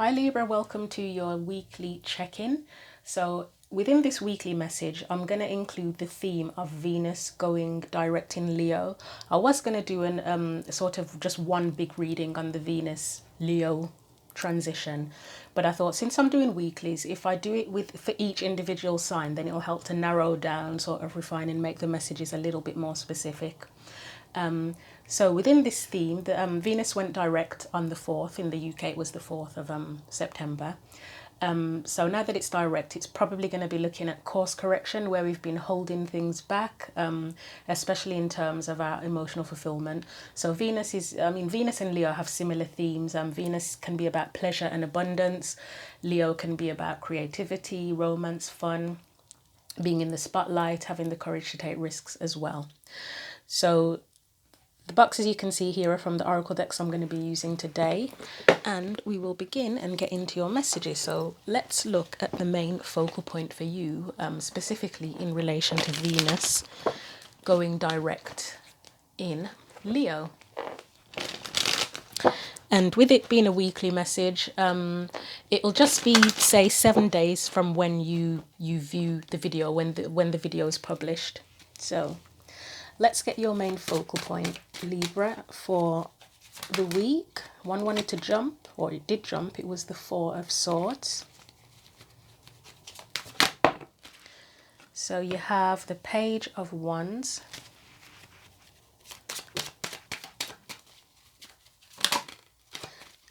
Hi Libra, welcome to your weekly check-in. So within this weekly message, I'm going to include the theme of Venus going direct in Leo. I was going to do an sort of just one big reading on the Venus Leo transition, but I thought since I'm doing weeklies, if I do it for each individual sign, then it'll help to narrow down, sort of refine and make the messages a little bit more specific. So within this theme, the Venus went direct on the 4th. In the UK, it was the 4th of September. So now that it's direct, it's probably going to be looking at course correction, where we've been holding things back, especially in terms of our emotional fulfillment. So Venus and Leo have similar themes. Venus can be about pleasure and abundance. Leo can be about creativity, romance, fun, being in the spotlight, having the courage to take risks as well. So the boxes you can see here are from the oracle decks I'm going to be using today, and we will begin and get into your messages. So let's look at the main focal point for you, specifically in relation to Venus going direct in Leo. And with it being a weekly message, it'll just be, say, 7 days from when you view the video, when the video is published. So let's get your main focal point, Libra, for the week. One wanted to jump, or it did jump. It was the 4 of Swords. So you have the Page of Wands.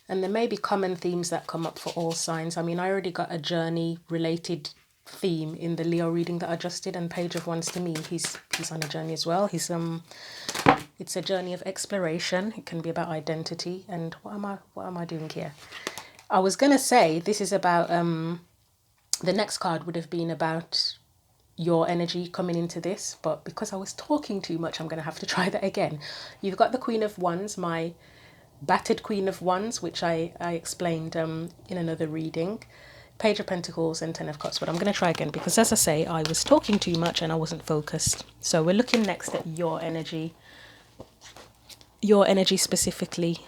And there may be common themes that come up for all signs. I mean, I already got a journey-related theme in the Leo reading that I just did, and Page of Wands, to me, he's on a journey as well. It's a journey of exploration. It can be about identity. And what am I doing here? I was gonna say this is about the next card would have been about your energy coming into this, but because I was talking too much, I'm gonna have to try that again. You've got the Queen of Wands, my battered Queen of Wands, which I explained in another reading. Page of Pentacles and 10 of Cups, but I'm going to try again because, as I say, I was talking too much and I wasn't focused. So we're looking next at your energy specifically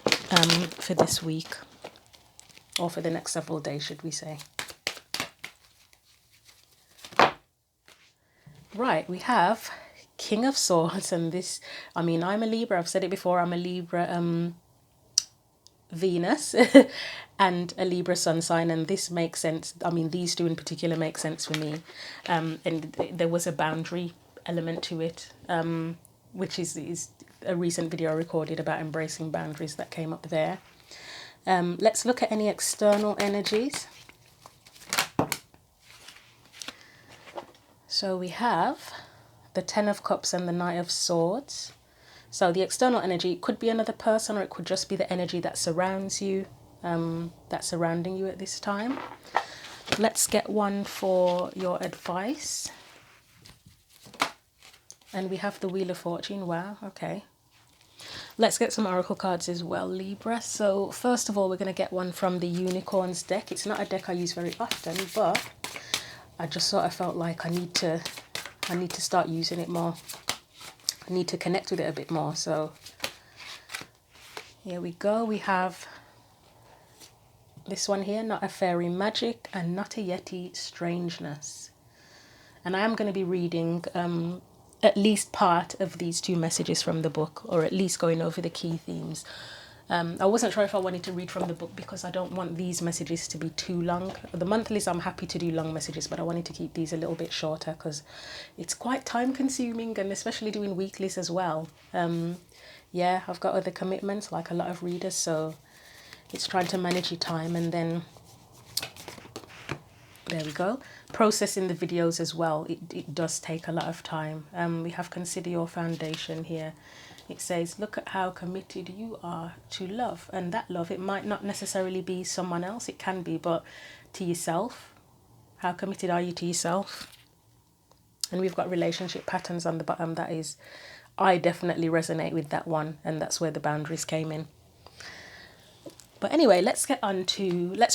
for this week, or for the next several days, should we say. Right, we have King of Swords, and this, I mean, I'm a Libra, I've said it before, I'm a Libra Venus and a Libra sun sign, and this makes sense. I mean, these two in particular make sense for me, and there was a boundary element to it, which is a recent video I recorded about embracing boundaries that came up there. Let's look at any external energies. So we have the 10 of Cups and the Knight of Swords. So the external energy could be another person, or it could just be the energy that surrounds you, that's surrounding you at this time. Let's get one for your advice. And we have the Wheel of Fortune. Wow, okay. Let's get some oracle cards as well, Libra. So first of all, we're going to get one from the Unicorns deck. It's not a deck I use very often, but I just sort of felt like I need to start using it more. I need to connect with it a bit more. So here we go. We have this one here, Not a Fairy Magic and Not a Yeti Strangeness. And I am going to be reading at least part of these two messages from the book, or at least going over the key themes. I wasn't sure if I wanted to read from the book because I don't want these messages to be too long. The monthlies, I'm happy to do long messages, but I wanted to keep these a little bit shorter because it's quite time consuming, and especially doing weeklies as well. Yeah, I've got other commitments like a lot of readers, so it's trying to manage your time, and then there we go. Processing the videos as well. It does take a lot of time. We have Consider Your Foundation here. It says, look at how committed you are to love. And that love, it might not necessarily be someone else. It can be, but to yourself. How committed are you to yourself? And we've got relationship patterns on the bottom. That is, I definitely resonate with that one. And that's where the boundaries came in. But anyway, let's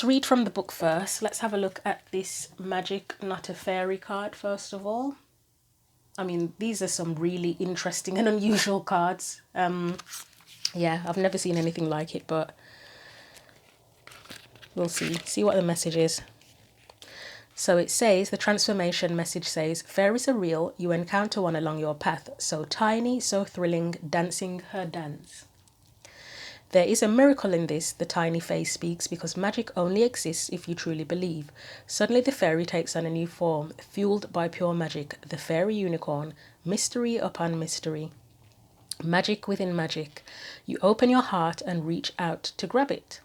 read from the book first. Let's have a look at this Magic, Not a Fairy card first of all. I mean, these are some really interesting and unusual cards. Yeah, I've never seen anything like it, but We'll see what the message is. So it says, the transformation message says, fairies are real. You encounter one along your path. So tiny, so thrilling, dancing her dance. There is a miracle in this, the tiny face speaks, because magic only exists if you truly believe. Suddenly the fairy takes on a new form, fueled by pure magic, the fairy unicorn, mystery upon mystery. Magic within magic. You open your heart and reach out to grab it.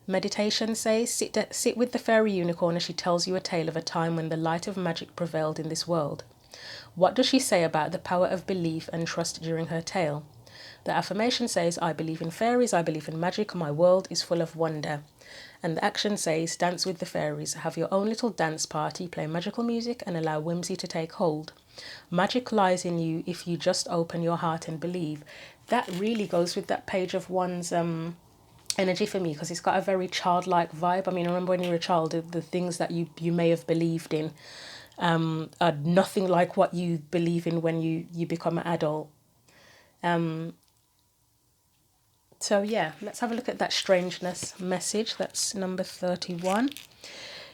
Meditation says, sit with the fairy unicorn as she tells you a tale of a time when the light of magic prevailed in this world. What does she say about the power of belief and trust during her tale? The affirmation says, I believe in fairies, I believe in magic, my world is full of wonder. And the action says, dance with the fairies, have your own little dance party, play magical music and allow whimsy to take hold. Magic lies in you if you just open your heart and believe. That really goes with that Page of Wands energy for me, because it's got a very childlike vibe. I mean, I remember when you were a child, the things that you may have believed in are nothing like what you believe in when you become an adult. So yeah, let's have a look at that strangeness message. That's number 31.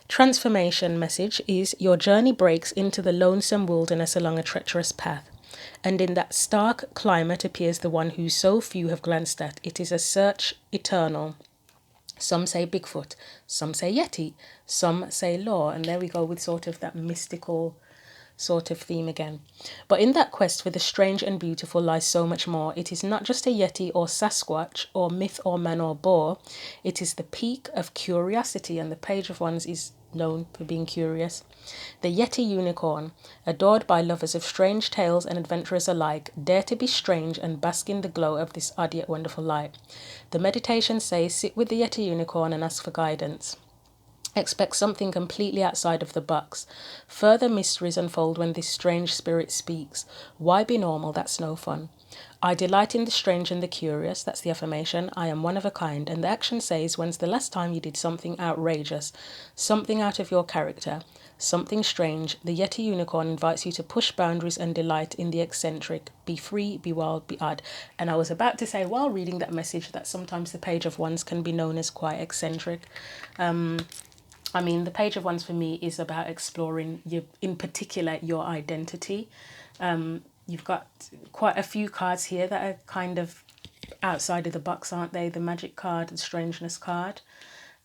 Transformation message is, your journey breaks into the lonesome wilderness along a treacherous path. And in that stark climate appears the one who so few have glanced at. It is a search eternal. Some say Bigfoot, some say Yeti, some say law. And there we go with sort of that mystical sort of theme again. But in that quest for the strange and beautiful lies so much more. It is not just a Yeti or Sasquatch or myth or man or boar. It is the peak of curiosity, and the Page of Wands is known for being curious. The Yeti unicorn, adored by lovers of strange tales and adventurers alike, dare to be strange and bask in the glow of this odd yet wonderful light. The meditation says, sit with the Yeti unicorn and ask for guidance. Expect something completely outside of the box. Further mysteries unfold when this strange spirit speaks. Why be normal? That's no fun. I delight in the strange and the curious. That's the affirmation. I am one of a kind. And the action says, when's the last time you did something outrageous? Something out of your character? Something strange? The Yeti unicorn invites you to push boundaries and delight in the eccentric. Be free, be wild, be odd. And I was about to say, while reading that message, that sometimes the Page of Wands can be known as quite eccentric. I mean, the Page of Wands for me is about exploring, in particular, your identity. You've got quite a few cards here that are kind of outside of the box, aren't they? The Magic card, the Strangeness card.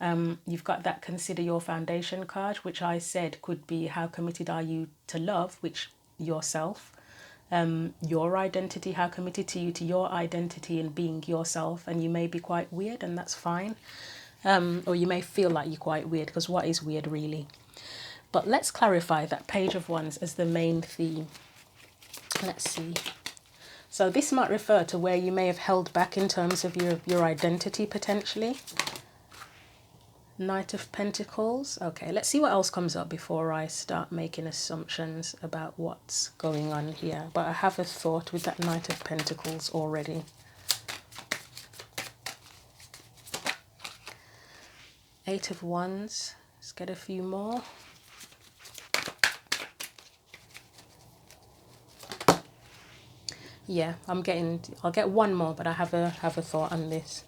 You've got that Consider Your Foundation card, which I said could be how committed are you to love, which yourself. Your identity, how committed to you to your identity and being yourself. And you may be quite weird, and that's fine. Or you may feel like you're quite weird, because what is weird really? But let's clarify that Page of Wands as the main theme. Let's see. So this might refer to where you may have held back in terms of your identity potentially. Knight of Pentacles. Okay, let's see what else comes up before I start making assumptions about what's going on here. But I have a thought with that Knight of Pentacles already. Eight of Wands. Let's get a few more. Yeah, I'll get one more, but I have a thought on this.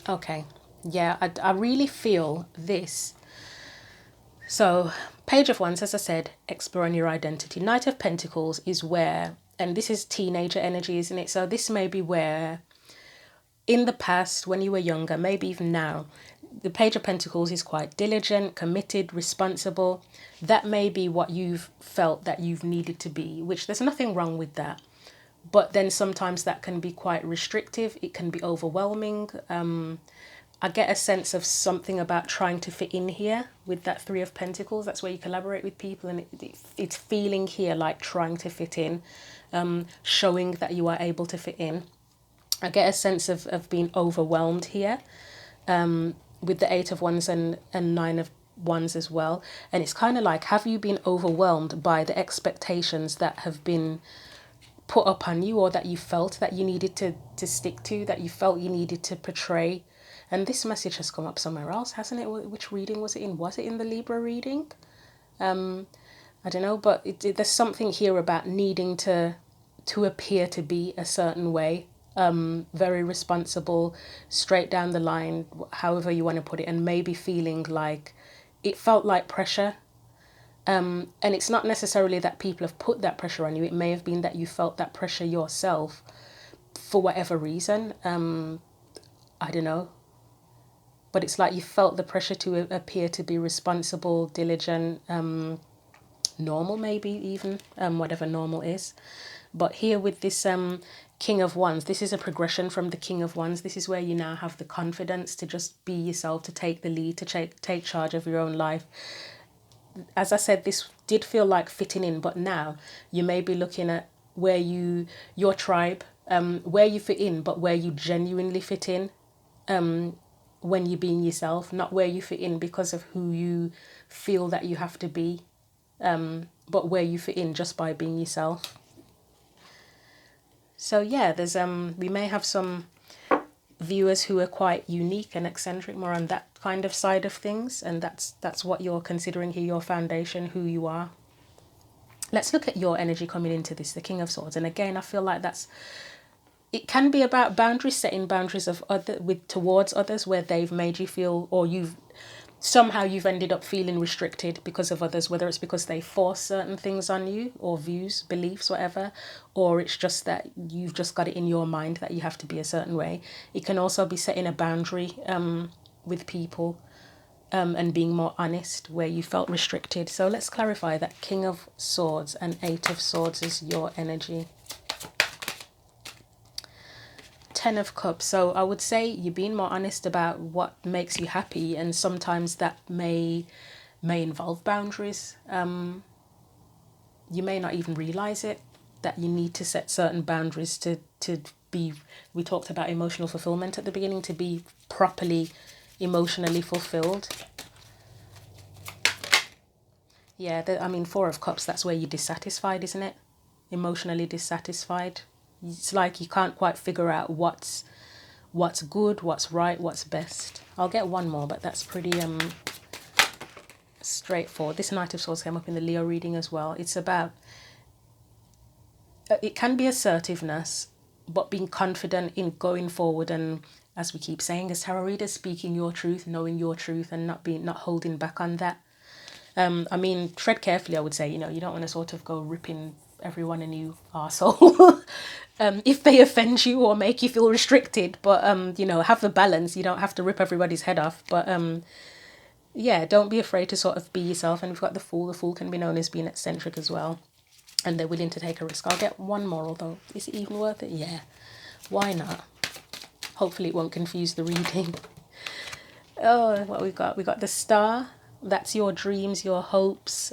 Okay, yeah, I really feel this. So, Page of Wands, as I said, exploring your identity. Knight of Pentacles is where, and this is teenager energy, isn't it? So this may be where, in the past, when you were younger, maybe even now, the Page of Pentacles is quite diligent, committed, responsible. That may be what you've felt that you've needed to be, which there's nothing wrong with that. But then sometimes that can be quite restrictive. It can be overwhelming. I get a sense of something about trying to fit in here with that Three of Pentacles. That's where you collaborate with people, and it's feeling here like trying to fit in, showing that you are able to fit in. I get a sense of being overwhelmed here. With the Eight of Wands and Nine of Wands as well. And it's kind of like, have you been overwhelmed by the expectations that have been put upon you, or that you felt that you needed to stick to, that you felt you needed to portray? And this message has come up somewhere else, hasn't it? Which reading was it in? Was it in the Libra reading? I don't know, but there's something here about needing to appear to be a certain way. very responsible, straight down the line, however you want to put it, and maybe feeling like it felt like pressure. And it's not necessarily that people have put that pressure on you. It may have been that you felt that pressure yourself for whatever reason. I don't know. But it's like you felt the pressure to appear to be responsible, diligent, normal, maybe even, whatever normal is. But here with this King of Wands, this is a progression from the King of Wands. This is where you now have the confidence to just be yourself, to take the lead, to take charge of your own life. As I said, this did feel like fitting in, but now you may be looking at where your tribe, where you fit in, but where you genuinely fit in, when you're being yourself, not where you fit in because of who you feel that you have to be, but where you fit in just by being yourself. So yeah, there's we may have some viewers who are quite unique and eccentric, more on that kind of side of things, and that's what you're considering here, your foundation, who you are. Let's look at your energy coming into this, the King of Swords. And again, I feel like it can be about boundaries, setting boundaries of towards others where they've made you feel, or you've ended up feeling restricted because of others, whether it's because they force certain things on you, or views, beliefs, whatever, or it's just that you've just got it in your mind that you have to be a certain way. It can also be setting a boundary with people, and being more honest where you felt restricted. So let's clarify that King of Swords and Eight of Swords is your energy. Ten of Cups. So I would say you're being more honest about what makes you happy, and sometimes that may involve boundaries. You may not even realize it, that you need to set certain boundaries to be, we talked about emotional fulfillment at the beginning, to be properly emotionally fulfilled. Yeah, Four of Cups, that's where you're dissatisfied, isn't it? Emotionally dissatisfied. It's like you can't quite figure out what's good, what's right, what's best. I'll get one more, but that's pretty straightforward. This Knight of Swords came up in the Leo reading as well. It's about, it can be assertiveness, but being confident in going forward, and as we keep saying as tarot readers, speaking your truth, knowing your truth, and not holding back on that. Tread carefully, I would say. You don't want to sort of go ripping everyone a new arsehole if they offend you or make you feel restricted. But, have a balance. You don't have to rip everybody's head off. But, don't be afraid to sort of be yourself. And we've got the Fool. The Fool can be known as being eccentric as well. And they're willing to take a risk. I'll get one more, although, is it even worth it? Yeah. Why not? Hopefully it won't confuse the reading. Oh, what we got? We got the Star. That's your dreams, your hopes.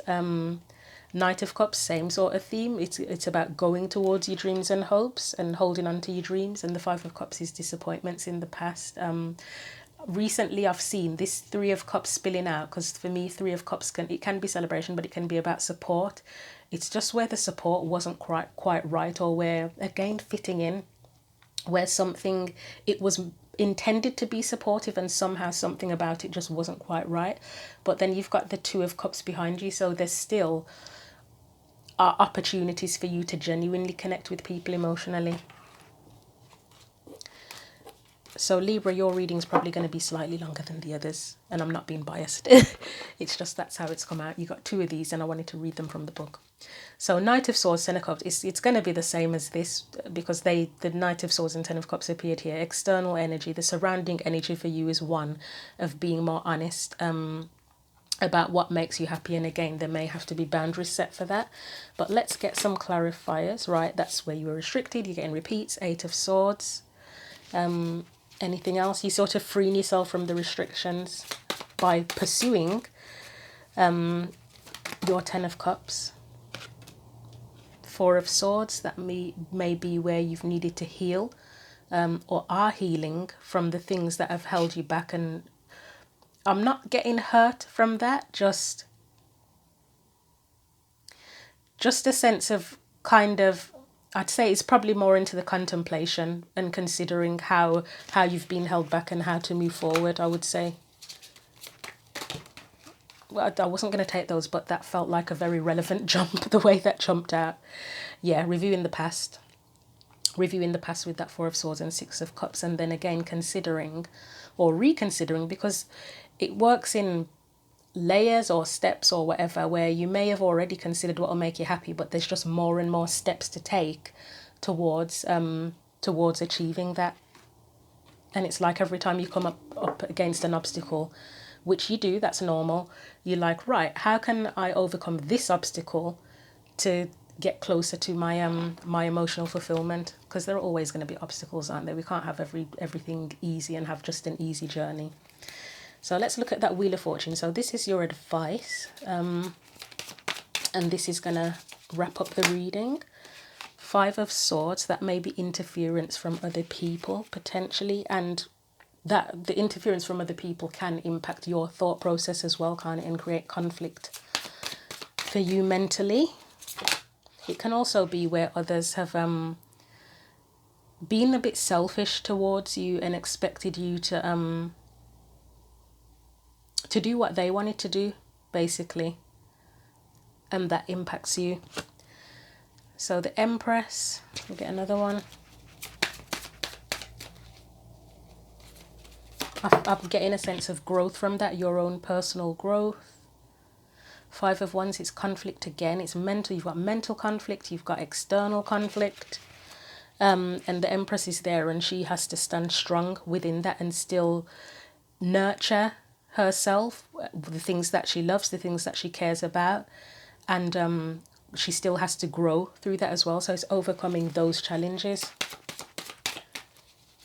Knight of Cups, same sort of theme. It's about going towards your dreams and hopes and holding on to your dreams. And the Five of Cups is disappointments in the past. Recently, I've seen this Three of Cups spilling out, because for me, Three of Cups can be celebration, but it can be about support. It's just where the support wasn't quite right, or where, again, fitting in, where something, it was intended to be supportive and somehow something about it just wasn't quite right. But then you've got the Two of Cups behind you, so there's still are opportunities for you to genuinely connect with people emotionally. So Libra, your reading's probably going to be slightly longer than the others, and I'm not being biased. It's just that's how it's come out. You got two of these and I wanted to read them from the book. So Knight of Swords, Ten of Cups, it's going to be the same as this, because the Knight of Swords and Ten of Cups appeared here. External energy, the surrounding energy for you is one of being more honest about what makes you happy. And again, there may have to be boundaries set for that. But let's get some clarifiers, right? That's where you were restricted. You're getting repeats. Eight of Swords. Anything else? You sort of freeing yourself from the restrictions by pursuing your Ten of Cups. Four of Swords, that may be where you've needed to heal, or are healing from the things that have held you back. And I'm not getting hurt from that, just a sense of kind of, I'd say it's probably more into the contemplation and considering how you've been held back and how to move forward, I would say. Well, I wasn't going to take those, but that felt like a very relevant jump, the way that jumped out. Yeah, reviewing the past. reviewing the past with that Four of Swords and Six of Cups, and then again considering or reconsidering, because it works in layers or steps or whatever, where you may have already considered what will make you happy, but there's just more and more steps to take towards achieving that. And it's like every time you come up against an obstacle, which you do, that's normal, you're like, right, how can I overcome this obstacle to get closer to my emotional fulfillment? Because there are always going to be obstacles, aren't there? We can't have everything easy and have just an easy journey. So let's look at that Wheel of Fortune. So this is your advice, and this is going to wrap up the reading. Five of Swords, that may be interference from other people potentially, and that the interference from other people can impact your thought process as well, can't it, and create conflict for you mentally. It can also be where others have been a bit selfish towards you and expected you to do what they wanted to do, basically, and that impacts you. So the Empress, we'll get another one. I'm getting a sense of growth from that, your own personal growth. Five of Wands, it's conflict again. It's mental. You've got mental conflict, you've got external conflict. And the Empress is there, and she has to stand strong within that and still nurture herself, the things that she loves, the things that she cares about. And she still has to grow through that as well. So it's overcoming those challenges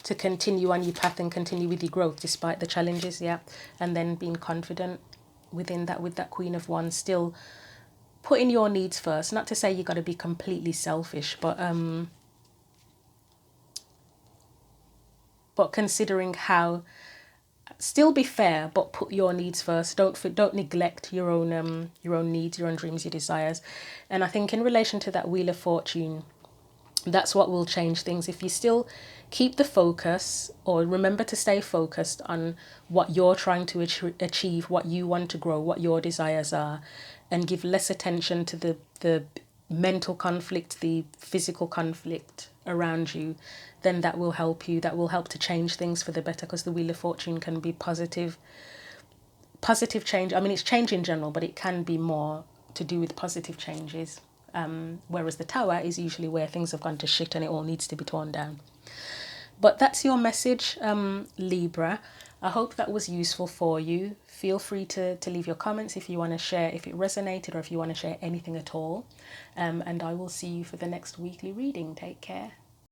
to continue on your path and continue with your growth despite the challenges, yeah. And then being confident within that with that Queen of Wands, still putting your needs first. Not to say you got to be completely selfish, but considering how, still be fair, but put your needs first. Don't neglect your own needs, your own dreams, your desires. And I think in relation to that Wheel of Fortune, that's what will change things. If you still keep the focus, or remember to stay focused on what you're trying to achieve, what you want to grow, what your desires are, and give less attention to the mental conflict, the physical conflict around you, then that will help you. That will help to change things for the better, because the Wheel of Fortune can be positive change. I mean, it's change in general, but it can be more to do with positive changes. Whereas the Tower is usually where things have gone to shit and it all needs to be torn down. But that's your message, Libra. I hope that was useful for you. Feel free to leave your comments if you want to share, if it resonated, or if you want to share anything at all. And I will see you for the next weekly reading. Take care.